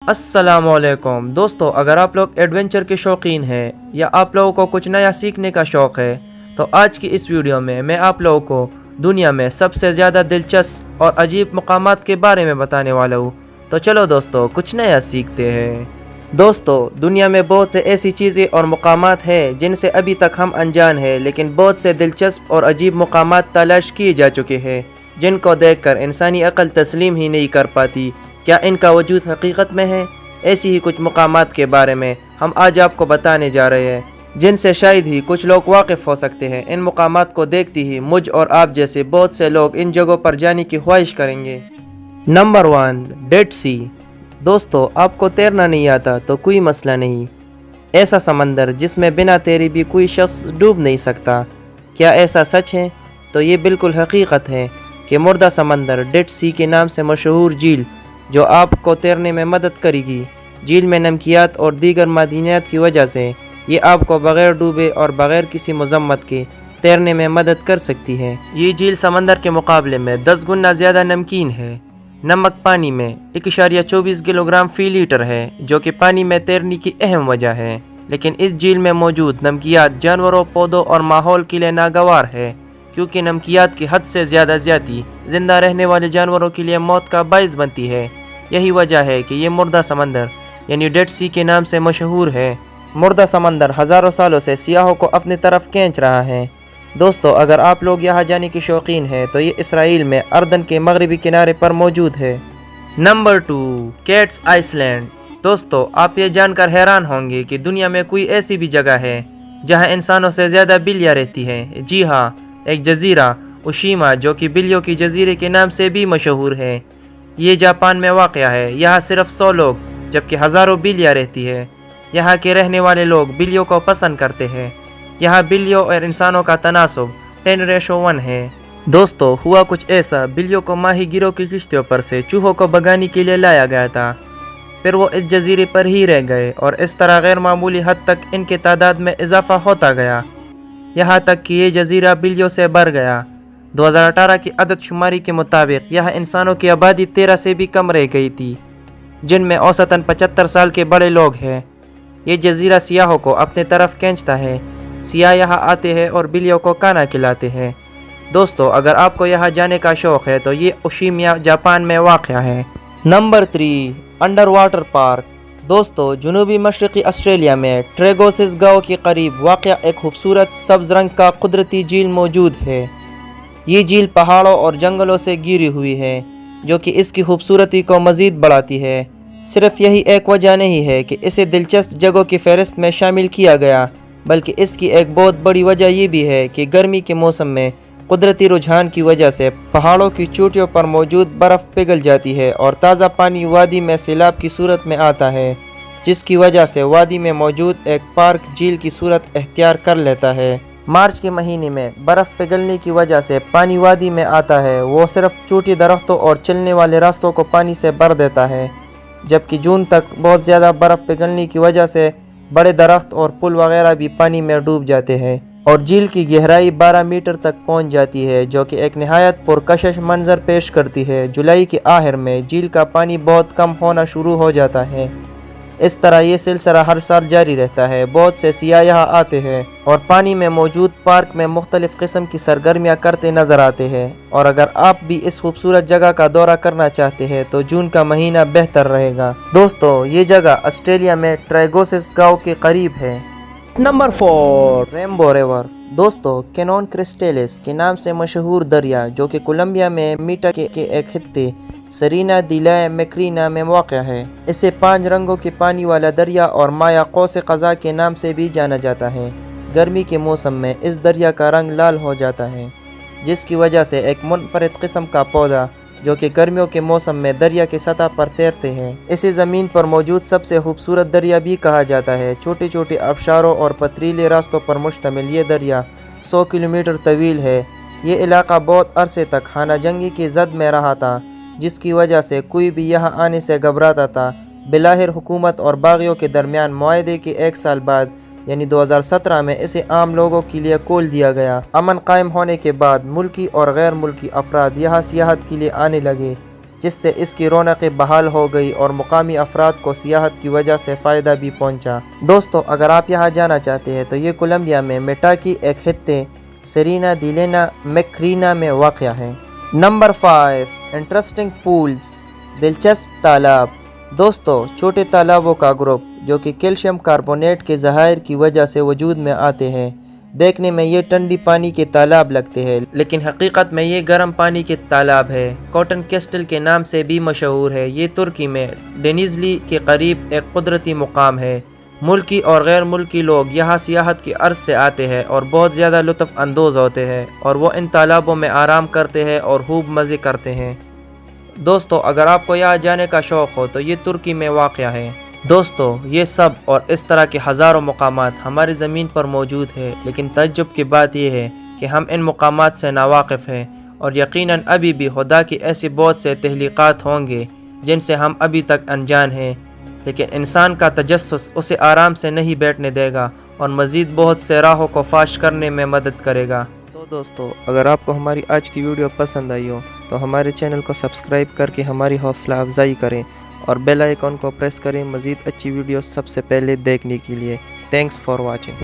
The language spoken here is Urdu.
السلام علیکم دوستو، اگر آپ لوگ ایڈونچر کے شوقین ہیں یا آپ لوگوں کو کچھ نیا سیکھنے کا شوق ہے تو آج کی اس ویڈیو میں آپ لوگوں کو دنیا میں سب سے زیادہ دلچسپ اور عجیب مقامات کے بارے میں بتانے والا ہوں۔ تو چلو دوستو، کچھ نیا سیکھتے ہیں۔ دوستو، دنیا میں بہت سے ایسی چیزیں اور مقامات ہیں جن سے ابھی تک ہم انجان ہیں، لیکن بہت سے دلچسپ اور عجیب مقامات تلاش کیے جا چکے ہیں جن کو دیکھ کر انسانی عقل تسلیم ہی نہیں کر پاتی۔ کیا ان کا وجود حقیقت میں ہے؟ ایسی ہی کچھ مقامات کے بارے میں ہم آج آپ کو بتانے جا رہے ہیں جن سے شاید ہی کچھ لوگ واقف ہو سکتے ہیں۔ ان مقامات کو دیکھتی ہی مجھ اور آپ جیسے بہت سے لوگ ان جگہوں پر جانے کی خواہش کریں گے۔ Number 1، did see. دوستو، آپ کو تیرنا نہیں آتا تو کوئی مسئلہ نہیں۔ ایسا سمندر جس میں بنا تیرے بھی کوئی شخص ڈوب نہیں سکتا۔ کیا ایسا سچ ہے؟ تو یہ بالکل حقیقت ہے کہ مردہ سمندر ڈیڈ سی کے نام سے مشہور جھیل جو آپ کو تیرنے میں مدد کرے گی۔ جھیل میں نمکیات اور دیگر معدنیات کی وجہ سے یہ آپ کو بغیر ڈوبے اور بغیر کسی مذمت کے تیرنے میں مدد کر سکتی ہے۔ یہ جھیل سمندر کے مقابلے میں 10 گنا زیادہ نمکین ہے۔ نمک پانی میں 1.24 کلو گرام فی لیٹر ہے، جو کہ پانی میں تیرنے کی اہم وجہ ہے۔ لیکن اس جھیل میں موجود نمکیات جانوروں، پودوں اور ماحول کے لیے ناگوار ہے، کیونکہ نمکیات کی حد سے زیادہ زیادتی زندہ رہنے والے جانوروں کے لیے موت کا باعث بنتی ہے۔ یہی وجہ ہے کہ یہ مردہ سمندر یعنی ڈیڈ سی کے نام سے مشہور ہے۔ مردہ سمندر ہزاروں سالوں سے سیاحوں کو اپنی طرف کھینچ رہا ہے۔ دوستو، اگر آپ لوگ یہاں جانے کے شوقین ہیں تو یہ اسرائیل میں اردن کے مغربی کنارے پر موجود ہے۔ نمبر 2، کیٹس آئس لینڈ۔ دوستو، آپ یہ جان کر حیران ہوں گے کہ دنیا میں کوئی ایسی بھی جگہ ہے جہاں انسانوں سے زیادہ بلیاں رہتی ہیں۔ جی ہاں، ایک جزیرہ اوشیما جو کہ بلیوں کی جزیرے کے نام سے بھی مشہور ہے، یہ جاپان میں واقع ہے۔ یہاں صرف 100 لوگ جبکہ ہزاروں بلیاں رہتی ہے۔ یہاں کے رہنے والے لوگ بلیوں کو پسند کرتے ہیں۔ یہاں بلیوں اور انسانوں کا تناسب 10:1 ہے۔ دوستو، ہوا کچھ ایسا، بلیوں کو ماہی گیروں کی کشتیوں پر سے چوہوں کو بھگانے کے لیے لایا گیا تھا، پھر وہ اس جزیرے پر ہی رہ گئے اور اس طرح غیر معمولی حد تک ان کے تعداد میں اضافہ ہوتا گیا، یہاں تک کہ یہ جزیرہ بلیوں سے بھر گیا۔ 2018 کی عدد شماری کے مطابق یہاں انسانوں کی آبادی 13 سے بھی کم رہ گئی تھی، جن میں اوسطاً 75 سال کے بڑے لوگ ہیں۔ یہ جزیرہ سیاحوں کو اپنے طرف کھینچتا ہے۔ سیاح یہاں آتے ہیں اور بلیوں کو کھانا کھلاتے ہیں۔ دوستو، اگر آپ کو یہاں جانے کا شوق ہے تو یہ اوشیما جاپان میں واقع ہے۔ Number 3، under water park. دوستو، جنوبی مشرقی آسٹریلیا میں ٹریگوسس گاؤں کے قریب واقع ایک خوبصورت سبز رنگ کا قدرتی جھیل موجود ہے۔ یہ جھیل پہاڑوں اور جنگلوں سے گھری ہوئی ہے، جو کہ اس کی خوبصورتی کو مزید بڑھاتی ہے۔ صرف یہی ایک وجہ نہیں ہے کہ اسے دلچسپ جگہوں کی فہرست میں شامل کیا گیا، بلکہ اس کی ایک بہت بڑی وجہ یہ بھی ہے کہ گرمی کے موسم میں قدرتی رجحان کی وجہ سے پہاڑوں کی چوٹیوں پر موجود برف پگھل جاتی ہے اور تازہ پانی وادی میں سیلاب کی صورت میں آتا ہے، جس کی وجہ سے وادی میں موجود ایک پارک جھیل کی صورت اختیار کر لیتا ہے۔ مارچ کے مہینے میں برف پگھلنے کی وجہ سے پانی وادی میں آتا ہے، وہ صرف چھوٹی درختوں اور چلنے والے راستوں کو پانی سے بھر دیتا ہے، جبکہ جون تک بہت زیادہ برف پگھلنے کی وجہ سے بڑے درخت اور پل وغیرہ بھی پانی میں ڈوب جاتے ہیں اور جھیل کی گہرائی 12 میٹر تک پہنچ جاتی ہے، جو کہ ایک نہایت پرکشش منظر پیش کرتی ہے۔ جولائی کے آخر میں جھیل کا پانی بہت کم ہونا شروع ہو جاتا ہے۔ اس طرح یہ سلسلہ ہر سال جاری رہتا ہے۔ بہت سے سیاح یہاں آتے ہیں اور پانی میں موجود پارک میں مختلف قسم کی سرگرمیاں کرتے نظر آتے ہیں، اور اگر آپ بھی اس خوبصورت جگہ کا دورہ کرنا چاہتے ہیں تو جون کا مہینہ بہتر رہے گا۔ دوستو، یہ جگہ آسٹریلیا میں ٹریگوسس گاؤں کے قریب ہے۔ Number 4، Rambo river. دوستو، کینون کرسٹیلس کے نام سے مشہور دریا جو کہ کولمبیا میں میٹا کے ایک خطے سرینا دی لا میکرینا میں واقع ہے، اسے 5 رنگوں کے پانی والا دریا اور مایا قوس قزح کے نام سے بھی جانا جاتا ہے۔ گرمی کے موسم میں اس دریا کا رنگ لال ہو جاتا ہے، جس کی وجہ سے ایک منفرد قسم کا پودا جو کہ گرمیوں کے موسم میں دریا کی سطح پر تیرتے ہیں، اسے زمین پر موجود سب سے خوبصورت دریا بھی کہا جاتا ہے۔ چھوٹے چھوٹے آبشاروں اور پتریلے راستوں پر مشتمل یہ دریا 100 کلومیٹر طویل ہے۔ یہ علاقہ بہت عرصے تک خانہ جنگی کی زد میں رہا تھا، جس کی وجہ سے کوئی بھی یہاں آنے سے گھبراتا تھا۔ بالآخر حکومت اور باغیوں کے درمیان معاہدے کے 1 سال بعد یعنی 2017 میں اسے عام لوگوں کے لیے کھول دیا گیا۔ امن قائم ہونے کے بعد ملکی اور غیر ملکی افراد یہاں سیاحت کے لیے آنے لگے۔ جس سے اس کی رونقیں بحال ہو گئی اور مقامی افراد کو سیاحت کی وجہ سے فائدہ بھی پہنچا۔ دوستو اگر آپ یہاں جانا چاہتے ہیں تو یہ کولمبیا میں میٹاکی ایک خطے سرینا دی لینا میکرینا میں واقع ہے۔ نمبر 5، انٹرسٹنگ پولز، دلچسپ تالاب۔ دوستو چھوٹے تالابوں کا گروپ جو کہ کیلشیم کاربونیٹ کے ذخائر کی وجہ سے وجود میں آتے ہیں۔ دیکھنے میں یہ ٹھنڈی پانی کے تالاب لگتے ہیں لیکن حقیقت میں یہ گرم پانی کے تالاب ہے۔ کاٹن کیسٹل کے نام سے بھی مشہور ہے۔ یہ ترکی میں ڈینیزلی کے قریب ایک قدرتی مقام ہے۔ ملکی اور غیر ملکی لوگ یہاں سیاحت کی غرض سے آتے ہیں اور بہت زیادہ لطف اندوز ہوتے ہیں اور وہ ان تالابوں میں آرام کرتے ہیں اور خوب مزے کرتے ہیں۔ دوستو اگر آپ کو یہاں جانے کا شوق ہو تو یہ ترکی میں واقع ہے۔ دوستو یہ سب اور اس طرح کے ہزاروں مقامات ہماری زمین پر موجود ہے، لیکن تعجب کی بات یہ ہے کہ ہم ان مقامات سے ناواقف ہیں اور یقیناً ابھی بھی خدا کی ایسی بہت سے تخلیقات ہوں گے جن سے ہم ابھی تک انجان ہیں، لیکن انسان کا تجسس اسے آرام سے نہیں بیٹھنے دے گا اور مزید بہت سے راہوں کو فاش کرنے میں مدد کرے گا۔ تو دوستو اگر آپ کو ہماری آج کی ویڈیو پسند آئی ہو تو ہمارے چینل کو سبسکرائب کر کے ہماری حوصلہ افزائی کریں اور بیل آئیکن کو پریس کریں مزید اچھی ویڈیوز سب سے پہلے دیکھنے کے لیے۔ Thanks for watching.